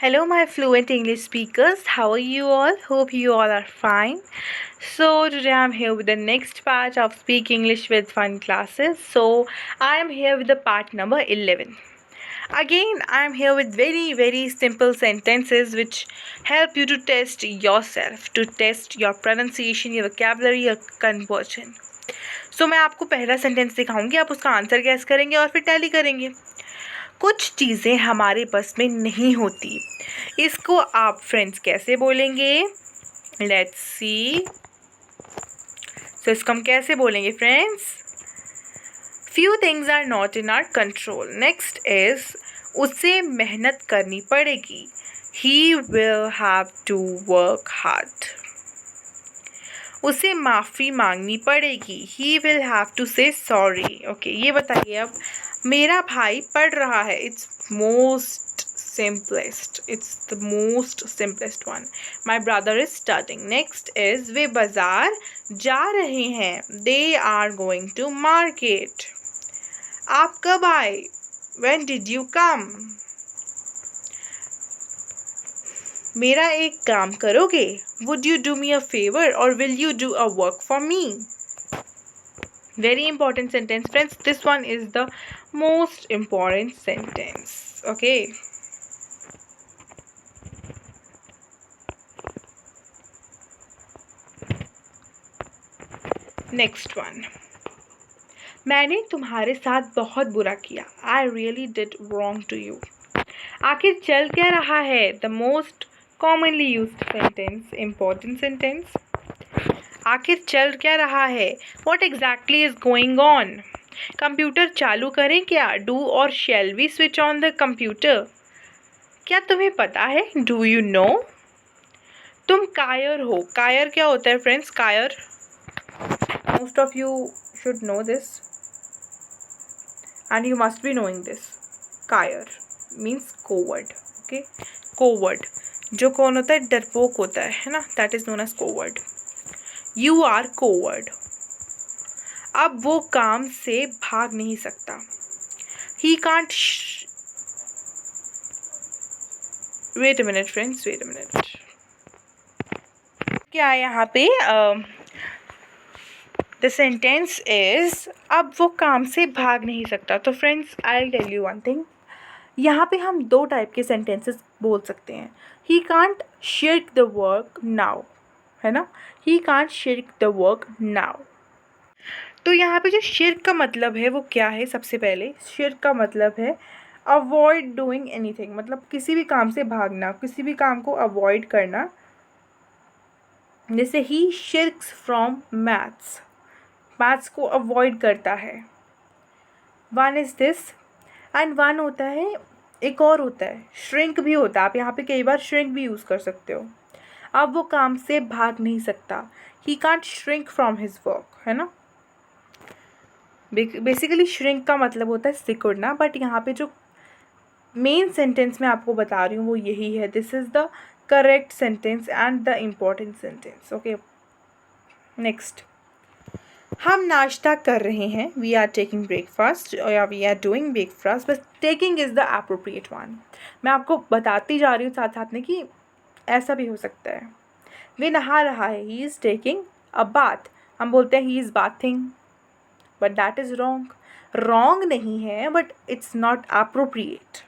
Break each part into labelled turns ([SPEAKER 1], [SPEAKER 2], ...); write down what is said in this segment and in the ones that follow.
[SPEAKER 1] Hello, my fluent English speakers. How are you all? Hope you all are fine. So, today I'm here with the next part of Speak English with Fun classes. So, I am here with the part number 11. Again, I am here with very simple sentences which help you to test yourself, to test your pronunciation, your vocabulary, your conversion. So, मैं आपको पहला sentence दिखाऊंगी, आप उसका answer gas करेंगे और फिर tally करेंगे. कुछ चीज़ें हमारे बस में नहीं होती. इसको आप फ्रेंड्स कैसे बोलेंगे? Let's see. सो इसको हम कैसे बोलेंगे friends? Few things are not in our control. Next is उसे मेहनत करनी पड़ेगी. He will have to work hard. उसे माफ़ी मांगनी पड़ेगी. He will have to say sorry. Okay, ये बताइए अब. मेरा भाई पढ़ रहा है. It's the most simplest one. My brother is studying. Next is वे बाजार जा रहे हैं. They are going to market. आप कब आए? When did you come? मेरा एक काम करोगे? Would you do me a favor or will you do a work for me? Very important sentence, friends. This one is the most important sentence. Okay. Next one. मैंने तुम्हारे साथ बहुत बुरा किया. I really did wrong to you. आखिर चल क्या रहा है? The most commonly used sentence, important sentence. आखिर चल क्या रहा है? What exactly is going on? Computer चालू करें क्या? डू और shall we switch on the computer? क्या तुम्हें पता है? Do you know? तुम कायर हो. कायर क्या होता है फ्रेंड्स? कायर, most of you should know this and you must be knowing this. कायर means coward. Okay, coward जो कौन होता है? डरपोक होता है ना. that is known as coward. You are coward. अब वो काम से भाग नहीं सकता. He can't wait a minute friends, wait a minute. क्या है यहाँ पे? द सेंटेंस इज अब वो काम से भाग नहीं सकता. तो friends I will tell you one thing. यहाँ पे हम दो टाइप के सेंटेंसेस बोल सकते हैं. He can't shirk the work now, है ना. He can't shirk the work now. तो यहाँ पे जो शिर्क का मतलब है वो क्या है? सबसे पहले शिर्क का मतलब है अवॉइड डूइंग एनीथिंग. मतलब किसी भी काम से भागना, किसी भी काम को अवॉइड करना. जैसे ही शिर्क्स फ्रॉम मैथ्स, मैथ्स को अवॉइड करता है. One is this. And one होता है, एक और होता है श्रिंक भी होता है. आप यहाँ पे कई बार श्रिंक भी यूज़ कर सकते हो. अब वो काम से भाग नहीं सकता. He can't shrink from his work, है ना. बेसिकली श्रिंक का मतलब होता है सिकुड़ना. बट यहाँ पे जो मेन सेंटेंस मैं आपको बता रही हूँ वो यही है. This is the correct sentence and the important sentence. Okay, next. हम नाश्ता कर रहे हैं. वी आर टेकिंग ब्रेकफास्ट या वी आर डूइंग ब्रेकफास्ट. बस taking is the appropriate one. मैं आपको बताती जा रही हूँ साथ साथ में कि ऐसा भी हो सकता है. वे नहा रहा है. He is taking a bath. हम बोलते हैं he is bathing, but that is wrong. Wrong नहीं है but it's not appropriate.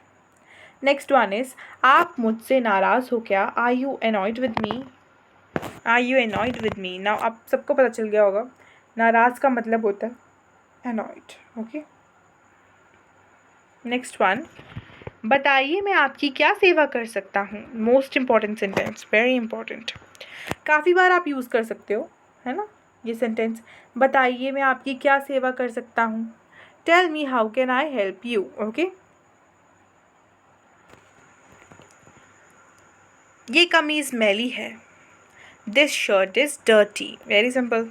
[SPEAKER 1] Next one is आप मुझसे नाराज़ हो क्या? Are you annoyed with me? Are you annoyed with me? Now आप सबको पता चल गया होगा नाराज़ का मतलब होता है एनॉयड. Okay, next one. बताइए मैं आपकी क्या सेवा कर सकता हूँ. Most important sentence, very important. काफ़ी बार आप यूज़ कर सकते हो, है ना, ये सेंटेंस. बताइए मैं आपकी क्या सेवा कर सकता हूँ. Tell me how can I help you. Okay, ये कमीज़ मैली है. This shirt is dirty. Very simple.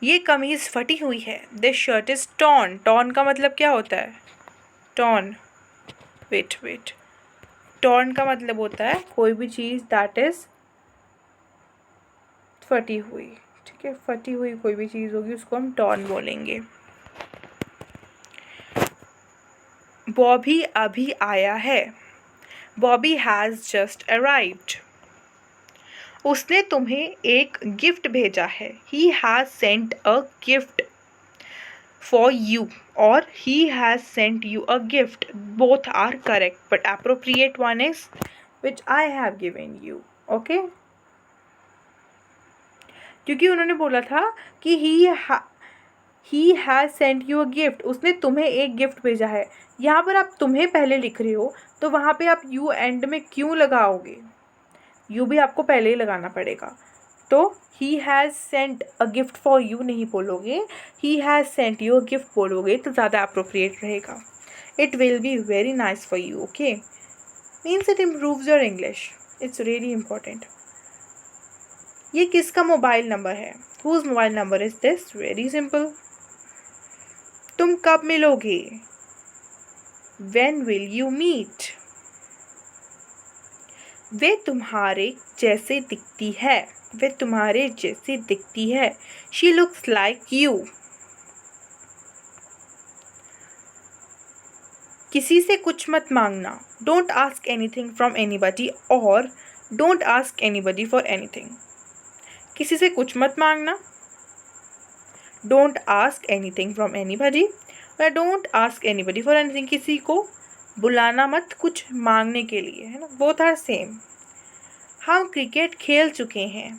[SPEAKER 1] ये कमीज़ फटी हुई है. This shirt is torn. Torn का मतलब क्या होता है? Torn, wait. टॉर्न का मतलब होता है कोई भी चीज़ दैट इज़ फटी हुई. ठीक है, फटी हुई कोई भी चीज़ होगी उसको हम टॉर्न बोलेंगे. बॉबी अभी आया है। Bobby has just arrived. उसने तुम्हें एक गिफ्ट भेजा है। He has sent a gift for you और he has sent you a gift. Both are correct, but appropriate one is which I have given you. Okay? क्योंकि उन्होंने बोला था कि he has sent you a gift. उसने तुम्हें एक gift भेजा है। यहाँ पर आप तुम्हें पहले लिख रहे हो तो वहाँ पे आप you एंड में क्यों लगाओगे? you भी आपको पहले ही लगाना पड़ेगा। तो he has sent a gift for you नहीं बोलोगे, he has sent you a gift बोलोगे तो ज़्यादा appropriate रहेगा. It will be very nice for you, okay? Means it improves your English. It's really important. ये किसका मोबाइल नंबर है? Whose mobile number is this? Very simple. तुम कब मिलोगे? When will you meet? वे तुम्हारे जैसे दिखती है। वे तुम्हारे जैसी दिखती है। She looks like you. किसी से कुछ मत मांगना। Don't ask anything from anybody or don't ask anybody for anything. किसी से कुछ मत मांगना। Don't ask anything from anybody or don't ask anybody for anything. किसी को बुलाना मत कुछ मांगने के लिए, है ना? Both are same. हम क्रिकेट खेल चुके हैं।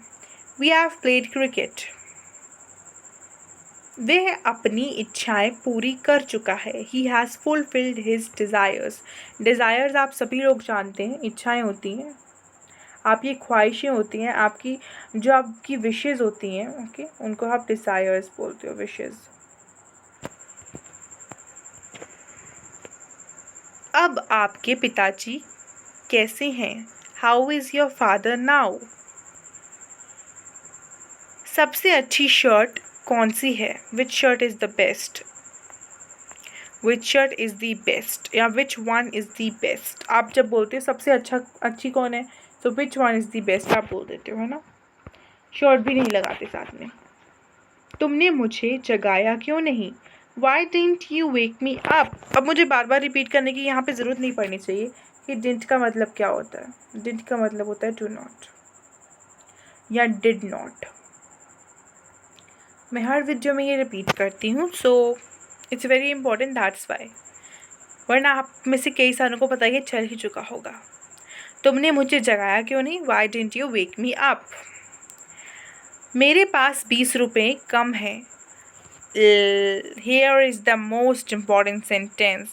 [SPEAKER 1] We have played cricket. वह अपनी इच्छाएं पूरी कर चुका है। He has fulfilled his desires. Desires आप सभी लोग जानते हैं, इच्छाएं होती हैं, आपकी ख्वाहिशें होती हैं, आपकी जो आपकी विशेज़ होती हैं, ओके, उनको आप डिज़ायर्स बोलते हो, विशेज़। अब आपके पिताजी कैसे हैं? How is your father now? सबसे अच्छी शर्ट कौन सी है? Which shirt is the best? Which shirt is the best या which one is the best? आप जब बोलते हो सबसे अच्छी कौन है, तो which one is the best आप बोल देते हो, है ना? शर्ट भी नहीं लगाते साथ में। तुमने मुझे जगाया क्यों नहीं? Why didn't you wake me up? अब मुझे बार बार रिपीट करने की यहाँ पे ज़रूरत नहीं पड़नी चाहिए कि didn't का मतलब क्या होता है। didn't का मतलब होता है do not या did not। मैं हर वीडियो में ये रिपीट करती हूँ, so it's very important, that's why, वरना आप में से कई सारों को पता ही चल ही चुका होगा। तुमने मुझे जगाया क्यों नहीं? Why didn't you wake me up? मेरे पास 20 रुपये कम है। Here is the most important sentence.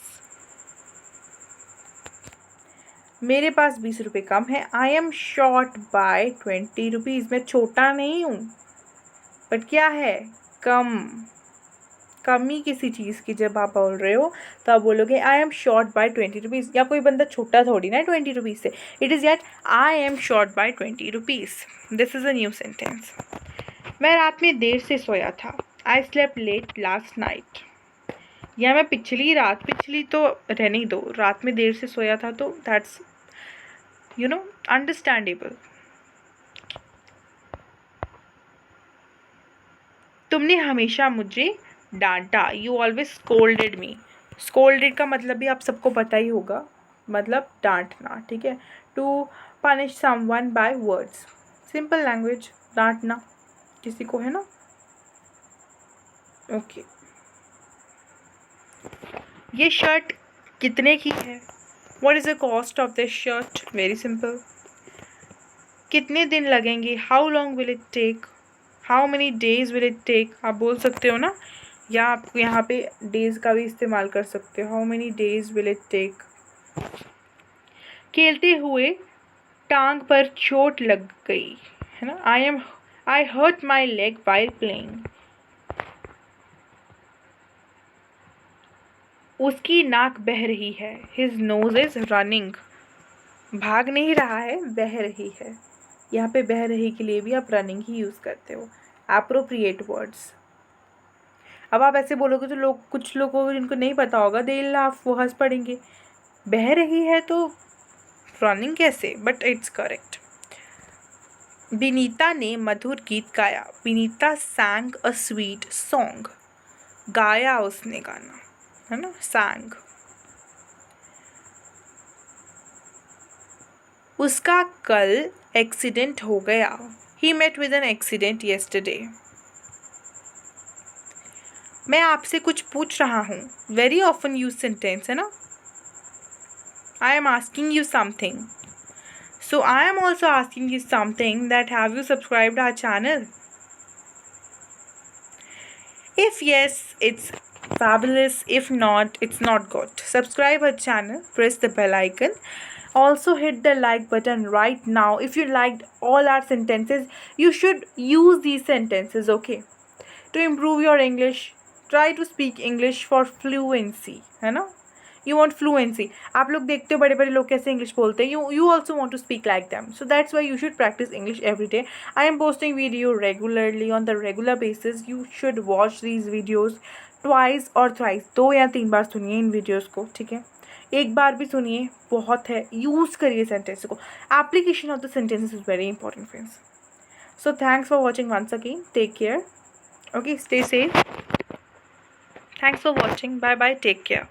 [SPEAKER 1] मेरे पास 20 रुपये कम है। I am short by 20 rupees. मैं छोटा नहीं हूँ, बट क्या है? कम। कमी किसी चीज़ की जब आप बोल रहे हो तो आप बोलोगे I am short by 20 rupees. या कोई बंदा छोटा थोड़ी ना 20 रुपीज़ से। It is yet I am short by 20 rupees. This is a new sentence. मैं रात में देर से सोया था। I slept late last night. या मैं पिछली तो रहने दो, रात में देर से सोया था तो that's understandable. तुमने हमेशा मुझे डांटा। You always scolded me. Scolded का मतलब भी आप सबको पता ही होगा, मतलब डांटना, ठीक है? To punish someone by words. Simple language, डांटना किसी को, है ना? ओके। ये शर्ट कितने की है? What is the cost of this shirt? Very simple. कितने दिन लगेंगे? How long will it take? How many days will it take? आप बोल सकते हो ना, या आप यहाँ पे days का भी इस्तेमाल कर सकते हो। How many days will it take? खेलते हुए टांग पर चोट लग गई, है ना? I hurt my leg while playing. उसकी नाक बह रही है। His nose is running. भाग नहीं रहा है, बह रही है। यहाँ पे बह रही के लिए भी आप रनिंग ही यूज़ करते हो। Appropriate words. अब आप ऐसे बोलोगे तो कुछ लोग को जिनको नहीं पता होगा, दे लाफ, वो हंस पड़ेंगे। बह रही है तो रनिंग कैसे? But it's correct. विनीता ने मधुर गीत गाया। Vinita sang a sweet song. गाया उसने गाना, है ना? sang. उसका कल एक्सीडेंट हो गया. He met with an accident yesterday. मैं आपसे कुछ पूछ रहा हूँ. Very often used sentence है ना. I am asking you something. So I am also asking you something, that have you subscribed our channel? If yes, it's fabulous. If not, it's not good. Subscribe our channel, press the bell icon. Also hit the like button right now. If you liked all our sentences, you should use these sentences, okay? To improve your English, try to speak English for fluency, है ना? You want fluency. आप लोग देखते हो बड़े बड़े लोग कैसे इंग्लिश बोलते हैं. You also want to speak like them. So that's why you should practice English every day. I am posting video regularly on the regular basis. You should watch these videos twice or thrice. 2 या 3 बार सुनिए इन videos को, ठीक है. एक बार भी सुनिए बहुत है. यूज़ करिए सेंटेंस को. Application of the sentences is very important friends. So thanks for watching once again. Take care. Okay, stay safe. Thanks for watching. Bye bye. Take care.